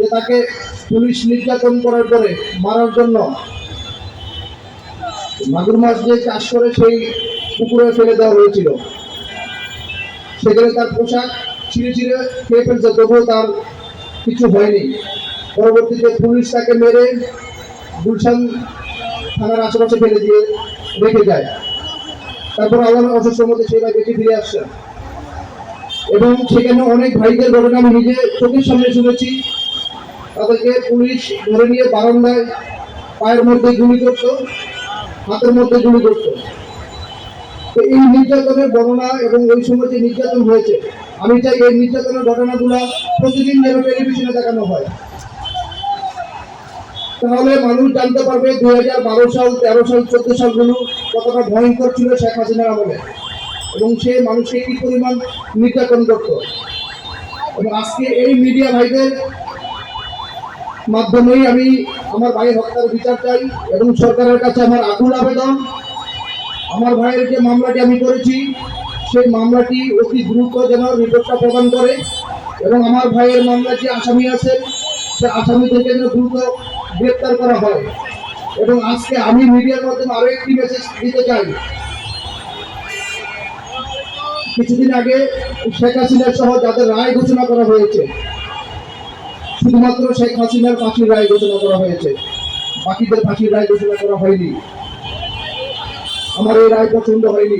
যে তাকে পুলিশ নির্যাতন করার পরে মারার জন্য মাগুর মাছ যে চাষ করে সেই পুকুরে ফেলে দেওয়া হয়েছিল। সেখানে তার পোশাক ছিঁড়ে ছিঁড়ে খেয়ে ফেলছে, তবুও তার কিছু হয়নি। পরবর্তীতে পুলিশ তাকে মেরে গুলশান থানার আশেপাশে ফেলে দিয়ে রেখে যায়। তারপর আবার অসুস্থর মধ্যে সেই ভাই বেঁচে ফিরে আসছে। এবং সেখানে অনেক ভাইদের ঘটনা আমি নিজে চোখের সামনে শুনেছি। তাদেরকে পুলিশ ধরে নিয়ে বারান্দায় পায়ের মধ্যে গুলি করতো, হাতের মধ্যে গুলি করতো। তো এই নির্যাতনের বর্ণনা এবং ওই সময় যে নির্যাতন হয়েছে, আমি চাই এই নির্যাতনের ঘটনাগুলো প্রতিদিন যেন টেলিভিশনে দেখানো হয়। তাহলে মানুষ জানতে পারবে 2012 সাল, 13 সাল, 14 সালগুলো কতটা ভয়ঙ্কর ছিল শেখ হাসিনার আমলে, এবং সে মানুষকে কি পরিমাণ নির্যাতন করত। এবং আজকে এই মিডিয়া ভাইদের মাধ্যমেই আমি আমার ভাইয়ের হত্যার বিচার চাই এবং সরকারের কাছে আমার আকুল আবেদন, আমার ভাইয়ের যে মামলাটি আমি করেছি সেই মামলাটি অতি দ্রুত যেন রিপোর্টটা প্রদান করে, এবং আমার ভাইয়ের মামলা যে আসামি আছে সে আসামিদেরকে যেন দ্রুত গ্রেপ্তার করা হয়। এবং আজকে আমি মিডিয়ার মাধ্যমে আরো একটি মেসেজ দিতে চাই। কিছুদিন আগে শেখ হাসিনা সহ যাদের রায় ঘোষণা করা হয়েছে, শুধুমাত্র শেখ হাসিনার ফাঁসির রায় ঘোষণা করা হয়েছে, বাকিদের ফাঁসির রায় ঘোষণা করা হয়নি। আমার এই রায় পছন্দ হয়নি।